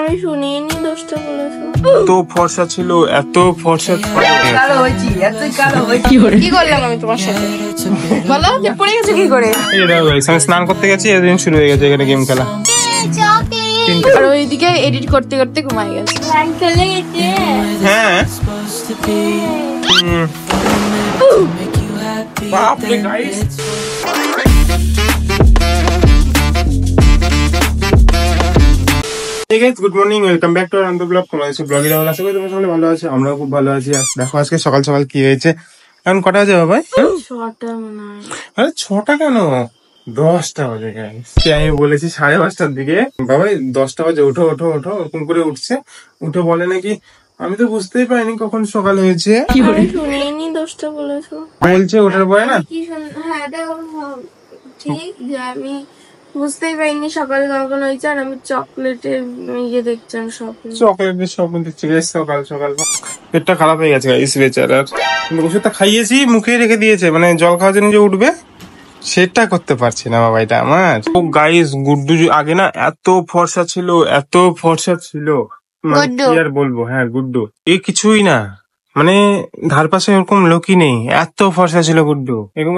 আমি শুনিনি দোষটা বলেছো। এত ফর্সা ছিল, এত ফর্সা ছিল। কি করলাম আমি তোমার সাথে বলো? পড়ে গেছে কি করে? আমি স্নান করতে গেছি, এদিন শুরু হয়ে গেছে এখানে গেম খেলা। আর ওইদিকে এডিট করতে করতে ঘুমাই গেছে। হ্যাঁ বাপরে guys, good morning, welcome back to Ananda vlog. তোমরা এসে ব্লগে ভালো আছো? তোমরা সবাই ভালো আছে, আমরাও খুব ভালো আছি। আর দেখো আজকে সকাল সকাল কি হয়েছে। এখন কটা বাজে বাবা? 6টা মনে হয়। আরে 6টা কেন, 10টা বাজে। আমি বলেছি 5:30টার দিকে, বাবা 10টা বাজে ওঠো ওঠো ওঠো, ওরকম করে উঠছে। উঠে বলে নাকি আমি তো বুঝতেই পারিনি কখন সকাল হয়েছে। শুনিনি দোষটা বলেছো বলছে ওঠার পরে না, হ্যাঁ ঠিক যে আমি বুঝতেই পারিনি সকালে কখন হয়েছে। আর আমি চকলেটের ইয়ে দেখছিলাম, চকলেটের স্বপ্ন দেখছি সকাল সকাল। পেটটা খারাপ হয়ে গেছে গাইস বেচারার। ওষুধটা খাইয়েছি, মুখে রেখে দিয়েছে, মানে জল খাওয়ার জন্য যে উঠবে সেটা করতে পারছি না বাবা এটা আমার। ও গাইস গুড্ডু আগে না এত ফর্সা ছিল, এত ফর্সা ছিল, কি আর বলবো। হ্যাঁ গুড্ডু এ কিছুই না, মানে ধার পাশে এরকম লোকই নেই, এত ফর্সা ছিল গুড্ডু। এরকম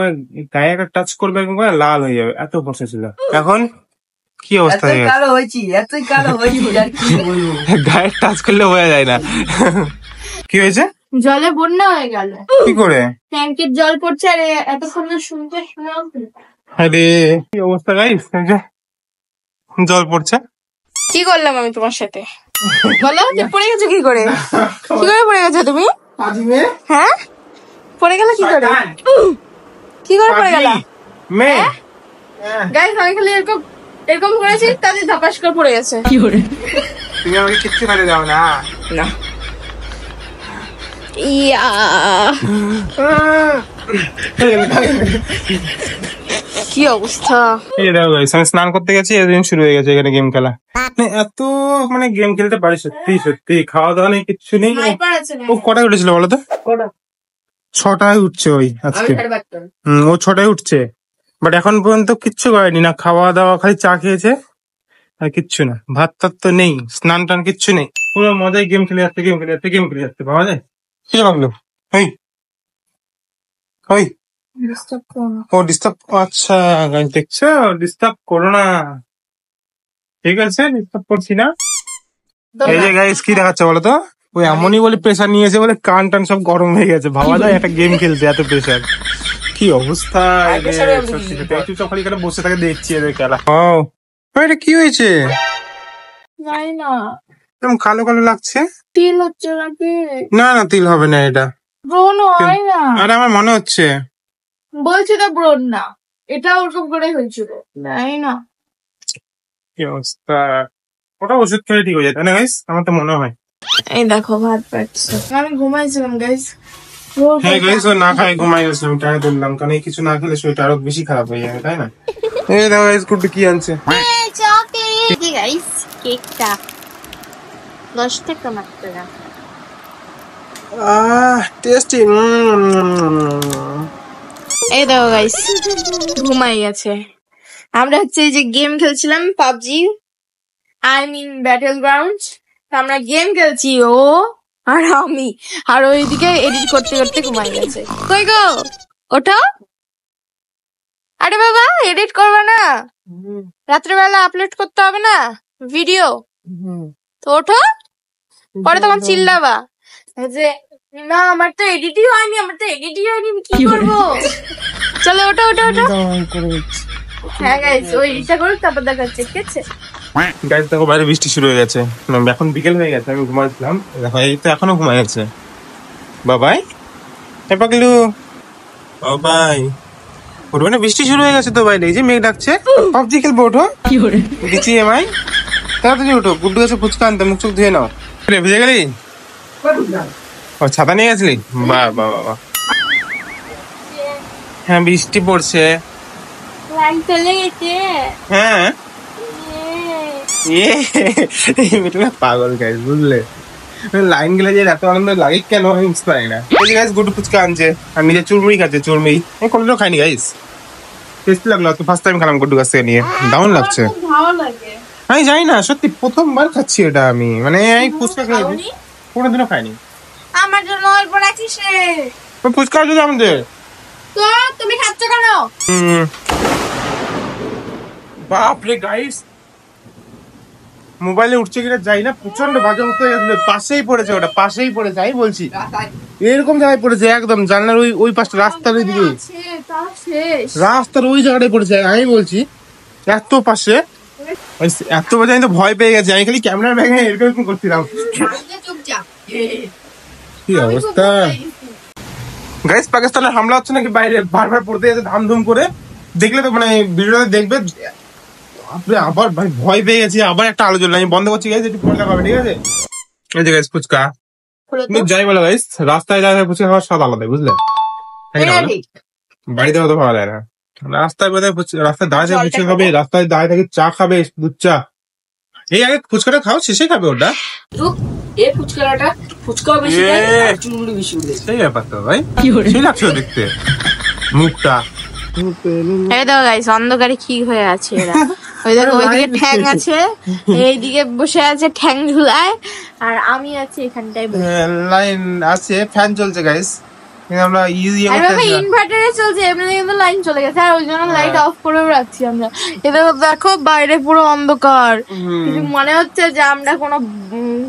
গায়ে একটা টাচ করবে এরকম করে লাল হয়ে যাবে, এত ফর্সা ছিল। এখন কি অবস্থা হয়ে গেছে, গায়ে টাচ করলে বোঝা যায় না। কি হয়েছে? জলে বন্যা হয়ে গেল। কি করে? ট্যাঙ্কের জল পড়ছে আর এতক্ষণ শুনতে শোনাও। আরে কি অবস্থা গাইস, জল পড়ছে। কি করলাম আমি তোমার সাথে বলো? পড়ে গেছো কি করে? কি করে পড়ে গেছো তুমি? হ্যাঁ পড়ে গেল কি করে? কি করে পড়ে গেল? গাইস আমি খালি এরকম এরকম করেছি, তাতে ধাপাস করে পড়ে গেছে। কি করে? তুমি আমাকে কিচ্ছু খেতে দাও না। না ইয়া কি অবস্থা। এই দেখো গাইস আমি স্নান করতে গেছি, এদিন শুরু হয়ে গেছে এখানে গেম খেলা। এত মানে গেম খেলতে পারি সত্যি সত্যি, খাওয়া দাওয়া নেই, কিচ্ছু নেই। ও কটায় উঠেছিল বলো তো? 6টায় উঠছে ওই আজকে। ও 6টায় উঠছে, বাট এখন পর্যন্ত কিচ্ছু করেনি, না খাওয়া দাওয়া, খালি চা খেয়েছে আর কিচ্ছু না। ভাত টাত তো নেই, স্নান টান কিচ্ছু নেই, পুরো মজায় গেম খেলে যাচ্ছে, গেম খেলে যাচ্ছে, গেম খেলে যাচ্ছে। পাওয়া যায় কি লাগলো? ওই ও ডিস্টার্ব, আচ্ছা গাইস দেখছো, ডিস্টার্ব করো না, ঠিক আছে ডিস্টার্ব করছি না। এই যে গাইস কি দেখাচ্ছে বলো তো? ওই এমনই বলে প্রেসার নিয়েছে বলে কান টান সব গরম হয়ে গেছে। ভাবা যায় একটা গেম খেলতে এত প্রেসার, কি অবস্থা। সকালে এখানে বসে থাকে দেখছি এদের খেলা। ও এটা কি হয়েছে? নাই না এরকম কালো কালো লাগছে। তিল হচ্ছে নাকি? না না তিল হবে না, এটা ব্রণ হয় না। আরে আমার মনে হচ্ছে, বলছি তো ব্রণ না, এটা ওরকম করে হয়েছিল। নাই না কি অবস্থা। ওটা ওষুধ খেলে ঠিক হয়ে যায়, তাই না গাইস? আমার তো মনে হয়। এই দেখো ভাত পাচ্ছে, আমি ঘুমাইছিলাম গাইস। হ্যাঁ গাইস ও না খাই ঘুমাই গেছে, আমি টাকা তুললাম, কারণ এই কিছু না খেলে শরীরটা আরো বেশি খারাপ হয়ে যাবে, তাই না? এই দেখো গাইস গুড্ডু কি আনছে। গাইস কেকটা 10 টাকা মাত্র। টেস্টি। এই দেখো গাইস ঘুমাই গেছে। আমরা হচ্ছে এই যে গেম খেলছিলাম, PUBG, I mean battleground. আমরা গেম খেলছি ও আর আমি, আর ওইদিকে এডিট করতে করতে ঘুমাই গেছে। কই গো ওঠো। আরে বাবা এডিট করবে না, রাত্রেবেলা আপলোড করতে হবে না ভিডিও, তো ওঠো, পরে তখন চিল্লাবা যে না আমার তো এডিটই হয়নি, আমার তো এডিটই হয়নি, কি করবো? চলো ওঠো ওঠো ওঠো। হ্যাঁ গাইস ওই এডিটটা করুক, তারপর দেখাচ্ছে, ঠিক আছে? গাইস দেখো বাইরে বৃষ্টি শুরু হয়ে গেছে, এখন বিকেল হয়ে গেছে, আমি ঘুমাচ্ছিলাম, দেখো এই তো এখনো ঘুমাই আছে। বাবাই এ পাগলু, বাবাই উঠবে না, বৃষ্টি শুরু হয়ে গেছে তো বাইরে, এই যে মেঘ ডাকছে। পাবজি খেলবো, ওঠো। কি করে দিচ্ছি এমাই, তাড়াতাড়ি ওঠো। গুড্ডু গেছে ফুচকা আনতে, মুখ চোখ ধুয়ে নাও। ভিজে গেলি? ও ছাতা নিয়ে গেছিলি? বাহ বাহ বাহ। হ্যাঁ বৃষ্টি পড়ছে। হ্যাঁ পাগল গাইস, বুঝলে লাইন গেলে যে এত আনন্দ লাগে কেন আমি বুঝতে পারি না। এই যে গাইস গুড্ডু ফুচকা আনছে আর নিজে চুরমুড়ি খাচ্ছে, চুরমুড়ি আমি কোনোদিনও খাইনি গাইস। টেস্টি লাগলো, তো ফার্স্ট টাইম খেলাম গুড্ডু কাছ থেকে নিয়ে, দারুণ লাগছে। ভালো লাগে আমি জানি না, সত্যি প্রথমবার খাচ্ছি এটা আমি, মানে আমি ফুচকা খাইনি, খাওনি? কোনোদিনও খাইনি। আমার জন্য অল্প রাখিস রে। ফুচকা যদি আমাদের তো তুমি খাচ্ছ কেন? বাপরে গাইস, মোবাইলে উঠছে কিনা যাই না, প্রচন্ড বাজে অবস্থা হয়ে গেছিল। পাশেই পড়েছে, ওটা পাশেই পড়েছে, আমি বলছি এরকম জায়গায় পড়েছে, একদম জানলার ওই পাশটা, রাস্তার ওই দিকে, আছে, তা শেষ। রাস্তার ওই জায়গাটায় পড়েছে। আমি বলছি এত পাশে, এত বাজে, আমি তো ভয় পেয়ে গেছি। আমি খালি ক্যামেরার ব্যাগে এরকম করছিলাম। কি অবস্থা গাইস, পাকিস্তানের হামলা হচ্ছে নাকি বাইরে, বারবার পড়তে যাচ্ছে ধামধুম করে। দেখলে তো মানে ভিডিওতে দেখবে, আবার ভাই ভয় পেয়ে গেছি। আবার একটা আলোচনা আমি বন্ধ করছি গাইস, একটু পরে দেখাবে, ঠিক আছে? এই যে গাইস ফুচকা, তুমি যাই বলো গাইস, রাস্তায় দাঁড়িয়ে ফুচকা খাওয়ার স্বাদ আলাদা, বুঝলে? বাড়িতে অত ভালো লাগে না। রাস্তায় বোধহয় রাস্তায় দাঁড়িয়ে ফুচকা খাবে, রাস্তায় দাঁড়িয়ে থেকে চা খাবে, দুধ চা। এই আগে ফুচকাটা খাও, শেষে খাবে ওটা। সেই ব্যাপার তো ভাই, সেই লাগছে দেখতে মুখটা। এই দেখো গাইস, অন্ধকারে কি হয়ে আছে এরা। ওই দেখো ওইদিকে ঠ্যাং আছে, এইদিকে বসে আছে ঠ্যাং ঝুলায়, আর আমি আছি এখানটায় বসে। লাইন আছে, ফ্যান চলছে গাইস, কিন্তু আমরা ইনভার্টারে চলছে, এমনি কিন্তু লাইন চলে গেছে, আর ওই জন্য লাইট অফ করেও রাখছি আমরা। এটা দেখো বাইরে পুরো অন্ধকার, কিছু মনে হচ্ছে যে আমরা কোনো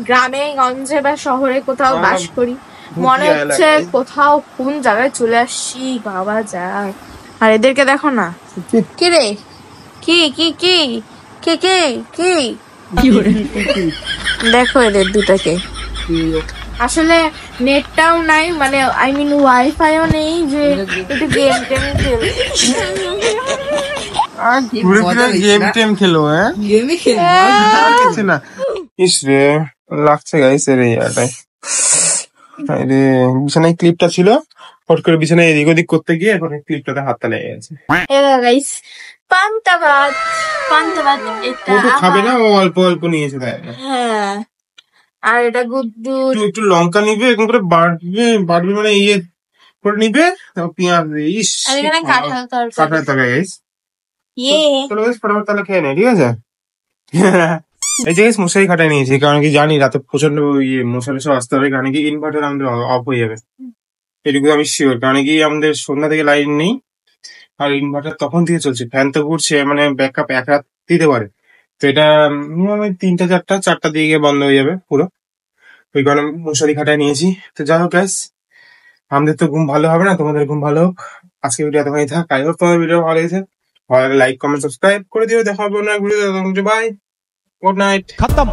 গ্রামে গঞ্জে বা শহরে কোথাও বাস করি, মনে হচ্ছে কোথাও কোন জায়গায় চলে আসছি, বাবা যায়। আর এদেরকে দেখো না, কি রে, কি কি কি কে কে কি দেখো এদের দুটাকে। আসলে নেটটাও নাই, মানে আই মিন ওয়াইফাইও নেই যে একটু গেম টেম গেম টেম খেলো। হ্যাঁ, কিছু না। ইস রে, লাগছে গাইস এর ইয়াটাই। আরে বিছানায় ক্লিপটা ছিল, ফট করে বিছানায় এদিক ওদিক করতে গিয়ে এখন ক্লিপটাতে হাতটা লেগে গেছে। গাইস পান্তা ভাত, পান্তা ভাত এটা খাবে না, ও অল্প অল্প নিয়েছে তাই। হ্যাঁ, আর এটা গুড্ডু একটু লঙ্কা নিবে, এরকম করে বাড়বে মানে ইয়ে করে নিবে, পেঁয়াজ। ইস, আর এখানে কাঁঠাল তরকারি গাইস। ইয়ে চলো গাইস ফটাফট তাহলে খেয়ে নে, ঠিক আছে? এই যে মশারি খাটাই নিয়েছি, কারণ কি জানি রাতে প্রচন্ড ইয়ে মশারি সব আসতে হবে, কারণ কি ইনভার্টার আমাদের অফ হয়ে যাবে, এটুকু আমি শিওর। কারণ কি আমাদের সন্ধ্যা থেকে লাইন নেই, আর ইনভার্টার তখন থেকে চলছে, ফ্যান তো ঘুরছে, মানে ব্যাকআপ এক রাত দিতে পারে। তো এটা মিনিমাম 3টা 4টা দিয়ে গিয়ে বন্ধ হয়ে যাবে পুরো, ওই কারণে মশারি খাটায় নিয়েছি। তো যাই হোক গাইস, আমাদের তো ঘুম ভালো হবে না, তোমাদের ঘুম ভালো হোক। আজকে ভিডিও এতখানি থাক। আই হোপ তোমাদের ভিডিও ভালো লেগেছে, ভালো লাগলে লাইক কমেন্ট সাবস্ক্রাইব করে দিও। দেখা হবে অন্য এক ভিডিও। By, good night. खत्म।